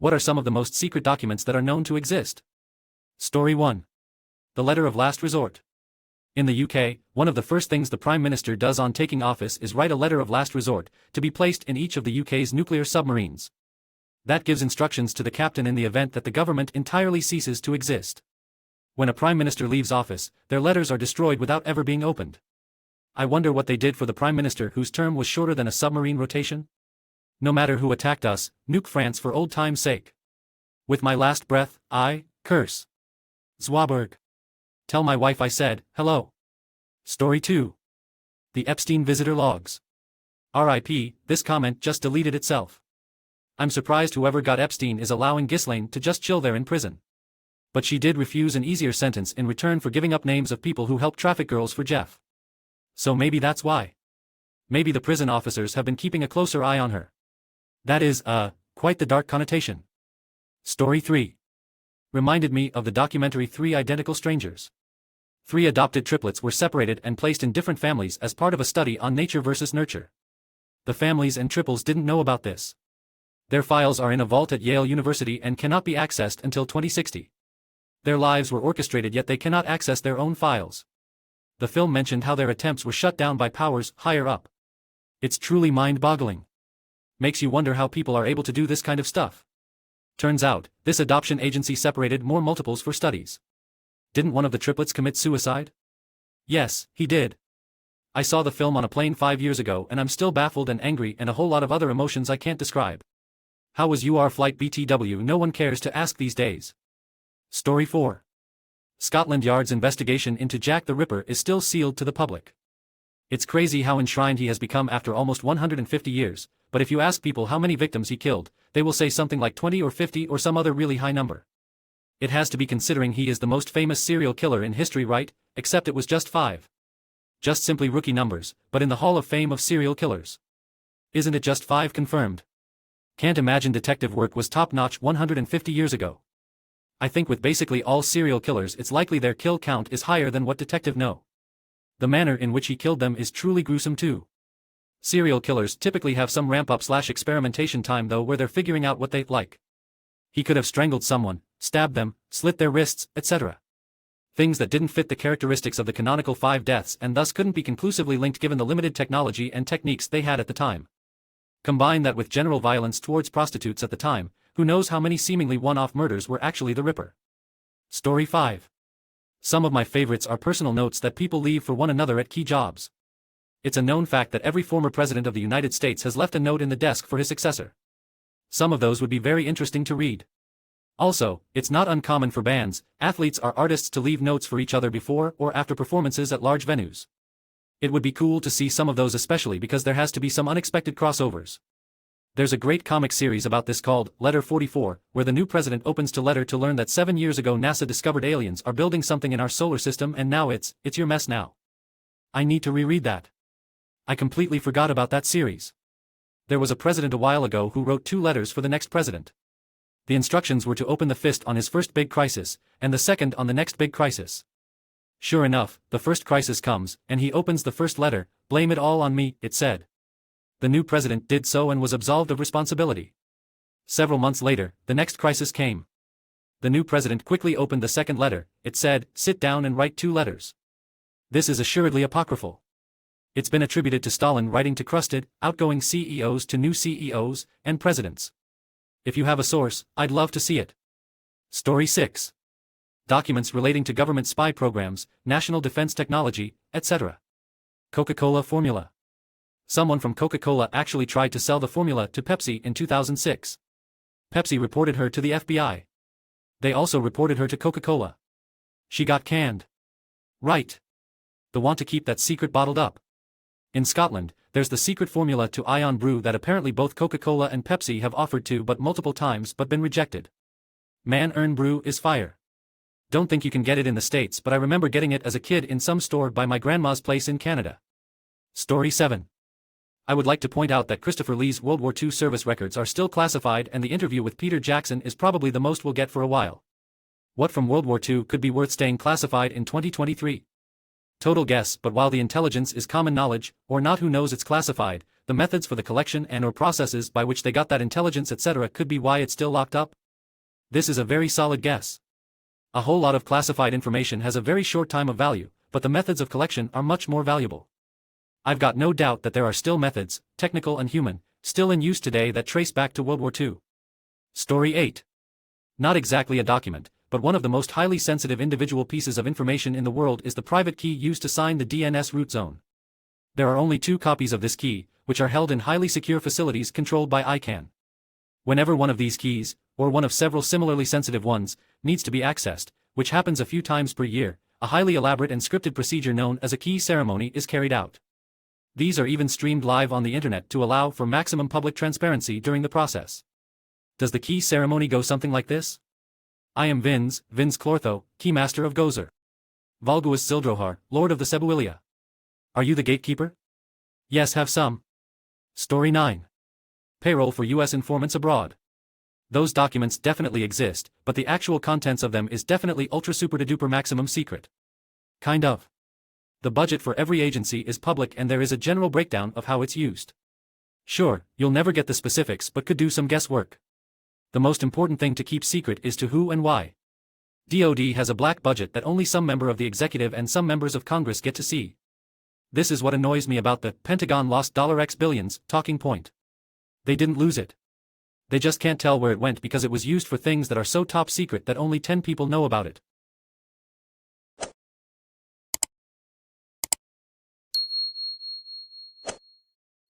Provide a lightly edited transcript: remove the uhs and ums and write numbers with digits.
What are some of the most secret documents that are known to exist? Story 1. The Letter of Last Resort. In the UK, one of the first things the Prime Minister does on taking office is write a letter of last resort, to be placed in each of the UK's nuclear submarines. That gives instructions to the captain in the event that the government entirely ceases to exist. When a Prime Minister leaves office, their letters are destroyed without ever being opened. I wonder what they did for the Prime Minister whose term was shorter than a submarine rotation? No matter who attacked us, nuke France for old time's sake. With my last breath, I curse. Zwaberg. Tell my wife I said, hello. Story 2. The Epstein Visitor Logs. RIP, this comment just deleted itself. I'm surprised whoever got Epstein is allowing Ghislaine to just chill there in prison. But she did refuse an easier sentence in return for giving up names of people who helped traffic girls for Jeff. So maybe that's why. Maybe the prison officers have been keeping a closer eye on her. That is, quite the dark connotation. Story 3. Reminded me of the documentary 3 Identical Strangers. 3 adopted triplets were separated and placed in different families as part of a study on nature versus nurture. The families and triples didn't know about this. Their files are in a vault at Yale University and cannot be accessed until 2060. Their lives were orchestrated, yet they cannot access their own files. The film mentioned how their attempts were shut down by powers higher up. It's truly mind-boggling. Makes you wonder how people are able to do this kind of stuff. Turns out, this adoption agency separated more multiples for studies. Didn't one of the triplets commit suicide? Yes, he did. I saw the film on a plane 5 years ago and I'm still baffled and angry and a whole lot of other emotions I can't describe. How was your flight BTW? No one cares to ask these days. Story 4. Scotland Yard's investigation into Jack the Ripper is still sealed to the public. It's crazy how enshrined he has become after almost 150 years, but if you ask people how many victims he killed, they will say something like 20 or 50 or some other really high number. It has to be, considering he is the most famous serial killer in history, right? Except it was just 5. Just simply rookie numbers, but in the Hall of Fame of serial killers. Isn't it just 5 confirmed? Can't imagine detective work was top-notch 150 years ago. I think with basically all serial killers it's likely their kill count is higher than what detective know. The manner in which he killed them is truly gruesome too. Serial killers typically have some ramp-up/experimentation time though, where they're figuring out what they like. He could have strangled someone, stabbed them, slit their wrists, etc. Things that didn't fit the characteristics of the canonical 5 deaths and thus couldn't be conclusively linked given the limited technology and techniques they had at the time. Combine that with general violence towards prostitutes at the time, who knows how many seemingly one-off murders were actually the Ripper. Story 5. Some of my favorites are personal notes that people leave for one another at key jobs. It's a known fact that every former president of the United States has left a note in the desk for his successor. Some of those would be very interesting to read. Also, it's not uncommon for bands, athletes or artists to leave notes for each other before or after performances at large venues. It would be cool to see some of those, especially because there has to be some unexpected crossovers. There's a great comic series about this called Letter 44, where the new president opens to letter to learn that 7 years ago NASA discovered aliens are building something in our solar system and now it's your mess now. I need to reread that. I completely forgot about that series. There was a president a while ago who wrote 2 letters for the next president. The instructions were to open the fist on his first big crisis, and the second on the next big crisis. Sure enough, the first crisis comes, and he opens the first letter. Blame it all on me, it said. The new president did so and was absolved of responsibility. Several months later, the next crisis came. The new president quickly opened the second letter. It said, sit down and write 2 letters. This is assuredly apocryphal. It's been attributed to Stalin writing to crusted, outgoing CEOs to new CEOs and presidents. If you have a source, I'd love to see it. Story 6. Documents relating to government spy programs, national defense technology, etc. Coca-Cola formula. Someone from Coca-Cola actually tried to sell the formula to Pepsi in 2006. Pepsi reported her to the FBI. They also reported her to Coca-Cola. She got canned. Right. They want to keep that secret bottled up. In Scotland, there's the secret formula to Ion Brew that apparently both Coca-Cola and Pepsi have offered to but multiple times but been rejected. Man, Earn Brew is fire. Don't think you can get it in the States, but I remember getting it as a kid in some store by my grandma's place in Canada. Story 7. I would like to point out that Christopher Lee's World War II service records are still classified, and the interview with Peter Jackson is probably the most we'll get for a while. What from World War II could be worth staying classified in 2023? Total guess, but while the intelligence is common knowledge, or not, who knows, it's classified. the methods for the collection and/or processes by which they got that intelligence, etc., could be why it's still locked up? This is a very solid guess. A whole lot of classified information has a very short time of value, but the methods of collection are much more valuable. I've got no doubt that there are still methods, technical and human, still in use today that trace back to World War II. Story 8. Not exactly a document, but one of the most highly sensitive individual pieces of information in the world is the private key used to sign the DNS root zone. There are only 2 copies of this key, which are held in highly secure facilities controlled by ICANN. Whenever one of these keys, or one of several similarly sensitive ones, needs to be accessed, which happens a few times per year, a highly elaborate and scripted procedure known as a key ceremony is carried out. These are even streamed live on the internet to allow for maximum public transparency during the process. Does the key ceremony go something like this? I am Vinz Clortho, Keymaster of Gozer. Valguus Sildrohar, Lord of the Cebuilia. Are you the gatekeeper? Yes, have some. Story 9. Payroll for U.S. informants abroad. Those documents definitely exist, but the actual contents of them is definitely ultra super duper maximum secret. Kind of. The budget for every agency is public and there is a general breakdown of how it's used. Sure, you'll never get the specifics but could do some guesswork. The most important thing to keep secret is to who and why. DoD has a black budget that only some member of the executive and some members of Congress get to see. This is what annoys me about the Pentagon lost $X billions talking point. They didn't lose it. They just can't tell where it went because it was used for things that are so top secret that only 10 people know about it.